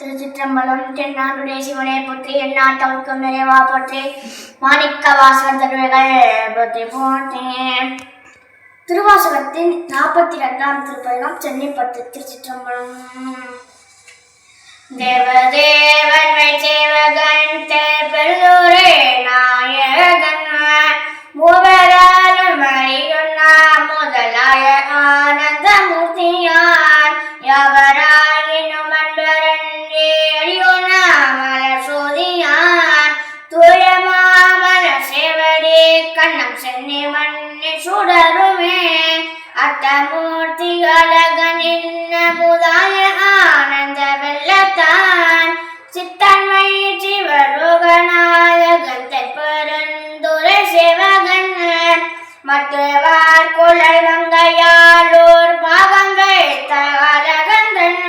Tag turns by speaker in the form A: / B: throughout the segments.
A: திருச்சிற்றம்பலம். தென்னாடுடைய சிவனை போற்றி, எந்நாட்டவர்க்கும் நிறைவா போற்றி, மாணிக்க வாசகர் திருவைகள் போற்றி போற்றி. திருவாசகத்தின் 42ஆம் திருப்பதிகம் சென்னை 10. திருச்சிற்றம்பலம். தேவதேவன் சேவகன் பெருந்துரை நாயகன் மூவராலும் அறியுண்ணா முதலாய ஆனந்த மூர்த்தியான் யாவராயினும் அன்பரன்றே அறியுண்ணா மலர் சோதியான் தூயமாமல சேவடி கண்ணம் சென்னி மண்ணி சுடருமே அட்டமூர்த்திகளகனின் முதலாய ஆனந்த வெள்ளத்தான் சித்தன்மை சிவலோகநாயகன் தென்பெருந்துரை சேவகன் மற்றவார் குழல் மங்கையாளோர் பாவங்கள் தகலகந்தன்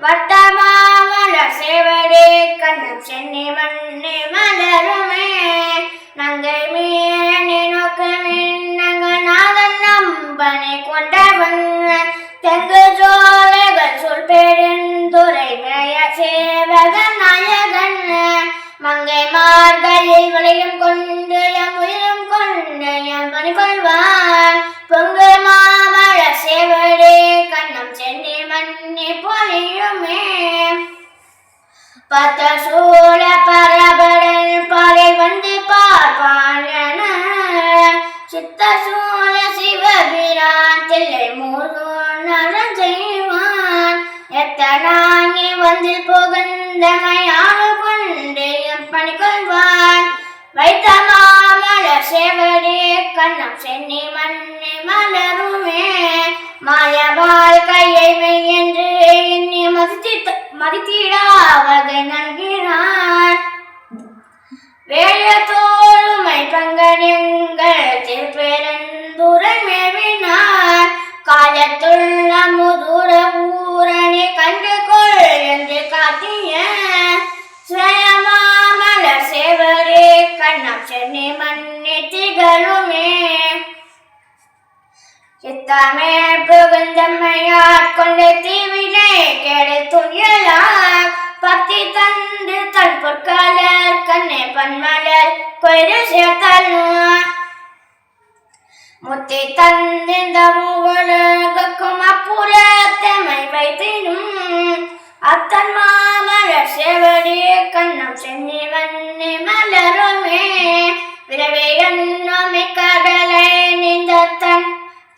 A: வட்டமாமலர் சேவரே கண்ணம் சென்னி மண்ணி மலருமே நங்கை மீறி நோக்கமின் நங்கநாதன் நம்பனை கொண்டவன் தெங்கு சோலைகள் சொல் பெருந்துரை மேய சேவகன் நாயகன் மங்கை மார்களில் விளையும் கொண்டு எம் உயிரும் கொண்டு எம் பணி கொள்வான் பொங்கு மாமல சேவரே கண்ணம் சென்னி மண்ணி பொழியுமே பத்த சூழ பரபரன் பாலை வந்து பார்ப்பான் என சித்த சூழ சிவபிரான் தில்லை மூதூர் நலம் செய்வான் எத்தனாங்கி வந்து புகழ்ந்தமையாளு கொண்டு எம் பணி கொள்வான் வைத்த மாமல சேவரே கண்ணம் சென்னி மண்ணி மலருமே மாயபால் கையை மெய் என்று எண்ணி மதித்திடா வகை நல்கிறான் வேய தோளுமை பங்கனெங்கள் திருப்பெருந்துரை மேவினான் காலத்துள்ள முதுர ஊரணி கண்டு கொள் என்று காட்டிய ஸ்வயமாமல சேவரே கண்ணம் சென்னி மண்ணி திகழுமே சித்தமே புகுந்தம்மையாட்கொண்டு தீவினை கெடு துயலார் பத்தி தந்து தன் பொற்காலர் கண்ணே பன்மலர் கொய்து சேர்த்தல் முத்தி தந்திந்த மூவலகுக்கும் அப்புறத்தமை வைத்திடும் அத்தன் மாமலர் சேவடி கண்ணம் சென்னி மண்ணி மலருமே விரவே என்னுமே கடலை நீந்தத்தன்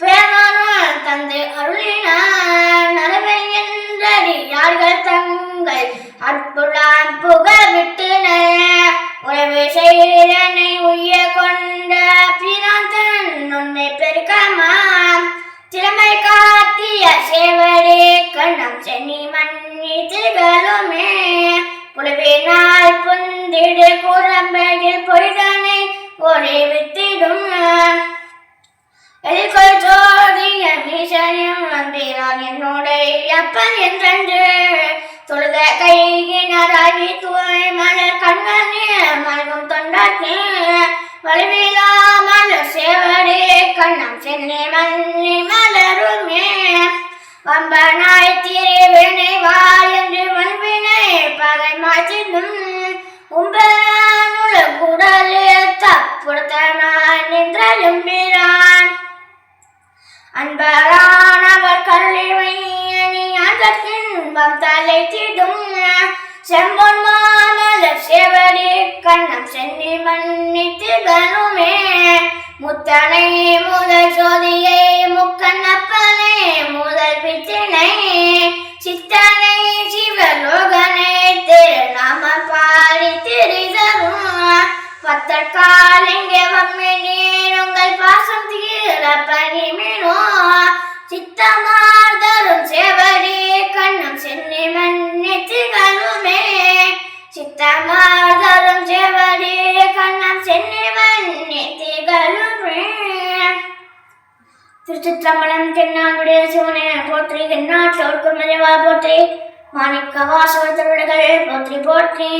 A: பேரருள் தந்து அருளினார் நரவை என்றடியார்கள் தங்கள் அற்புடான் புகழ் விட்டனர் உறவு செய்தனை உய்ய கொண்ட பிராந்தன் உண்மை பெருக்கமாம் திறமை காட்டிய சேவரே கண்ணம் சென்னி மண்ணி திகழுமே புலவினால் புந்திடு குரம்பையில் பொய்தனை ஒரே வித்திடும் எதிர்கொள் ஜோதிய மீசனியம் வந்திரான் என்னுடைய அப்பன் என்றென்று தொழுத கையினராகி தூய் மலர் கண்கண்ணே மல்கும் தொண்டாக்கே வலிவிலா மலர் சேவரே கண்ணம் சென்னி மண்ணி மலருமே வம்பனாய் திரிவினை வாழ் என்று வல்வினை பகை மாற்றிடும் உம்பரானுல குடலில் தப்புடுத்தனான் நின்றெழும்பிரான் அன்பரானவர் கருளிவையணி அகத்தின்பம் தலை திடும் செம்பொன் மாமலர் சேவடி கண்ணம் சென்னி மண்ணி திகழுமே முத்தனை முதல் சோதியை முக்கண்ணப்பனை முதல் பித்தினை சித்தனை சிவலோகனை திருநாம பாடி திரிதரும் பத்தற்காலிங்கே வம்மி நீர் உங்கள் பாசம் தீர பணிமினோ சித்தமார்தரும் சேவடி கண்ணம் சென்னி மண்ணி திகழுமே சித்தமார்தரும் சேவடி கண்ணம் சென்னி மண்ணி திகழுமே. திருச்சிற்றம்பலம். தென்னாடுடைய சிவனை போற்றி, எந்நாட்டவர்க்கும் நிறைவா போற்றி, மாணிக்க வாசகர் திருவைகள் போற்றி போற்றி.